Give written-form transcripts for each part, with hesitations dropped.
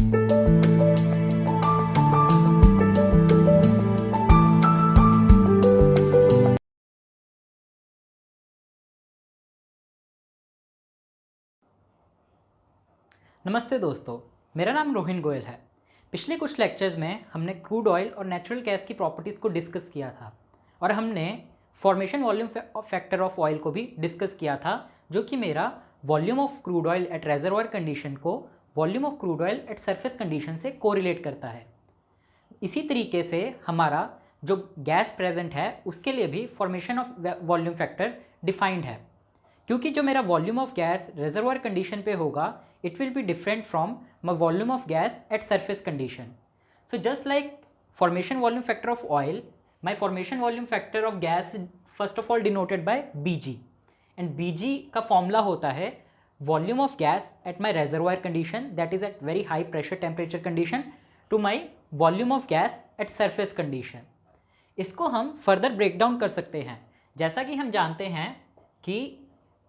नमस्ते दोस्तों, मेरा नाम रोहिन गोयल है। पिछले कुछ लेक्चर्स में हमने क्रूड ऑयल और नेचुरल गैस की प्रॉपर्टीज़ को डिस्कस किया था और हमने formation volume factor of oil को भी डिस्कस किया था, जो कि मेरा volume of crude oil at reservoir condition को volume of crude oil at surface condition से कोरिलेट करता है। इसी तरीके से हमारा जो गैस प्रेजेंट है उसके लिए भी formation of volume factor defined है, क्योंकि जो मेरा volume of gas reservoir condition पे होगा it will be different from my volume of gas at surface condition. So just like formation volume factor of oil, my formation volume factor of gas is first of all denoted by Bg, and Bg का formula होता है volume of gas at my reservoir condition, that is at very high pressure temperature condition, to my volume of gas at surface condition. इसको हम further break down कर सकते हैं, जैसा कि हम जानते हैं कि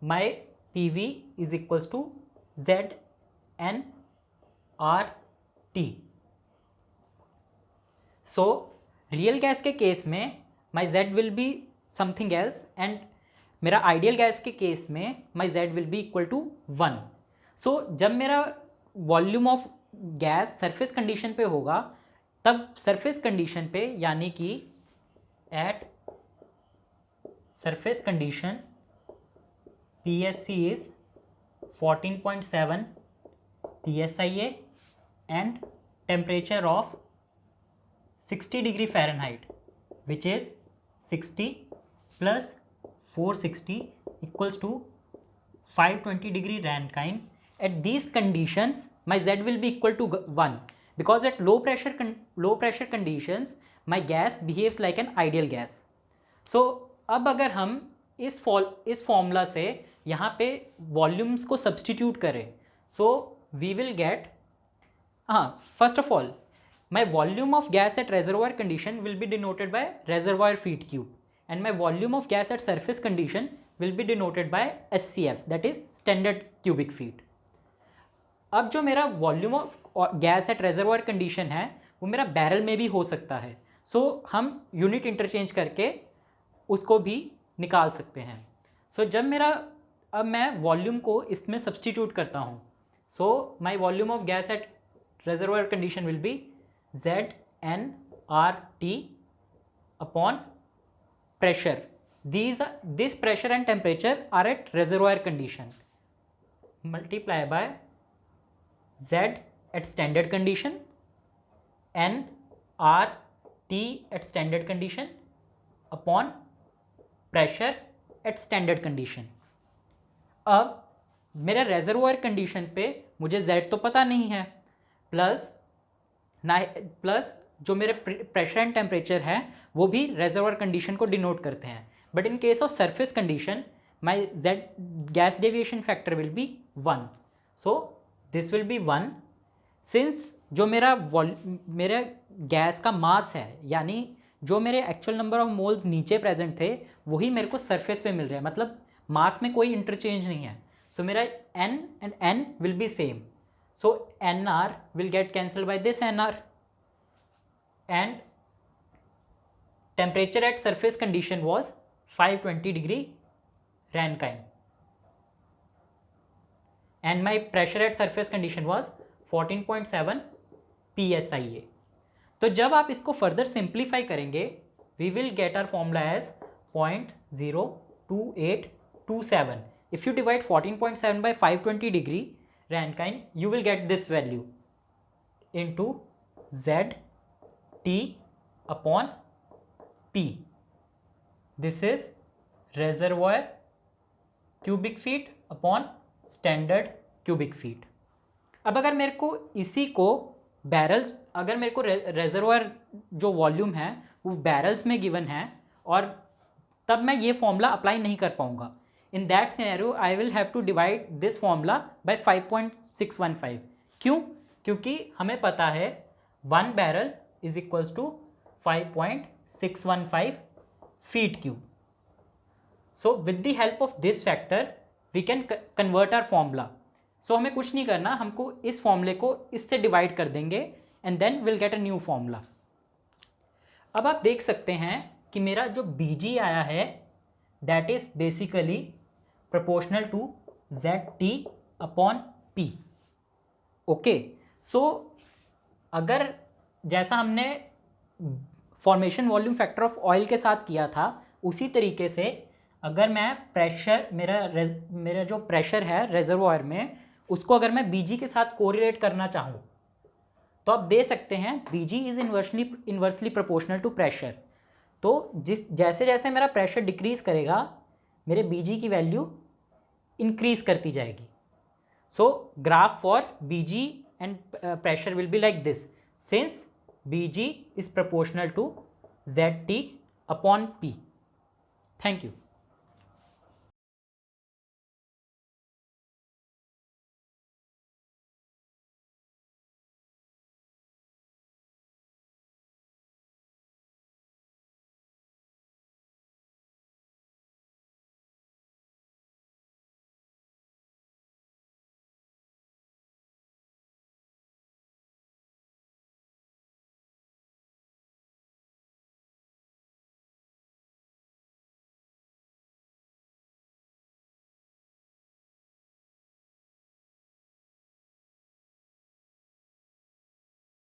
my PV is equals to Z N R T. So real gas के केस में my Z will be something else and मेरा आइडियल गैस के केस में my Z will be equal to 1. So जब मेरा volume of gas surface condition पे होगा तब सरफेस कंडीशन पे, यानी कि eight surface condition PSC is 14.7 PSIA and temperature of 60 degree Fahrenheit, which is 60 plus 460 equals to 520 degree Rankine. At these conditions my Z will be equal to 1, because at low pressure conditions my gas behaves like an ideal gas. So अब अगर हम इस formula से यहाँ पे volumes को substitute करें, so we will get, first of all my volume of gas at reservoir condition will be denoted by reservoir feet cube, and my volume of gas at surface condition will be denoted by SCF, that is standard cubic feet. अब जो मेरा volume of gas at reservoir condition है वो मेरा barrel में भी हो सकता है, सो हम यूनिट इंटरचेंज करके उसको भी निकाल सकते हैं. सो जब मेरा, अब मैं वॉल्यूम को इसमें सब्सटीट्यूट करता हूँ, so my volume of gas at reservoir condition will be ZnRT upon pressure. This pressure and temperature are at reservoir condition, multiply by Z at standard condition, nRT at standard condition upon pressure at standard condition. अब मेरे reservoir condition पे मुझे Z तो पता नहीं है, plus जो मेरे प्रेशर एंड टेम्परेचर है वो भी रेजर्वायर कंडीशन को डिनोट करते हैं. But in case of surface condition my Z gas deviation factor will be 1. So this will be 1 since जो मेरा गैस का मास है, यानी जो मेरे एक्चुअल नंबर ऑफ मोल्स नीचे प्रेजेंट थे वही मेरे को सरफेस पे मिल रहे हैं, मतलब मास में कोई इंटरचेंज नहीं है. सो मेरा n and n will be same. So nr will get cancelled by this nr, and temperature at surface condition was 520 degree Rankine, and my pressure at surface condition was 14.7 PSIA. तो जब आप इसको further simplify करेंगे we will get our formula as 0.02827. If you divide 14.7 by 520 degree Rankine, you will get this value into ZT upon P. This is reservoir cubic feet upon standard cubic feet. अब अगर मेरे को इसी को barrels, अगर मेरे को reservoir जो वॉल्यूम है वो बैरल्स में गिवन है, और तब मैं ये फॉर्मूला अप्लाई नहीं कर पाऊंगा. In that scenario, I will have to divide this formula by 5.615. क्यों? क्योंकि हमें पता है 1 barrel is equals to 5.615 feet cube. So with the help of this factor, we can convert our formula. सो हमें कुछ नहीं करना, हमको इस फॉर्मूले को इससे डिवाइड कर देंगे and then will get a new formula. अब आप देख सकते हैं कि मेरा जो Bg आया है that is basically proportional to ZT upon P। Okay, so अगर जैसा हमने formation volume factor of oil के साथ किया था उसी तरीके से अगर मैं प्रेशर मेरा जो प्रेशर है रेजर्वॉयर में उसको अगर मैं Bg के साथ कोरिलेट करना चाहूँ तो आप दे सकते हैं Bg is inversely proportional to pressure. तो जैसे जैसे मेरा प्रेशर डिक्रीज करेगा मेरे Bg की वैल्यू इंक्रीज करती जाएगी। सो graph for Bg and pressure will be like this since Bg is proportional to ZT upon P. Thank you.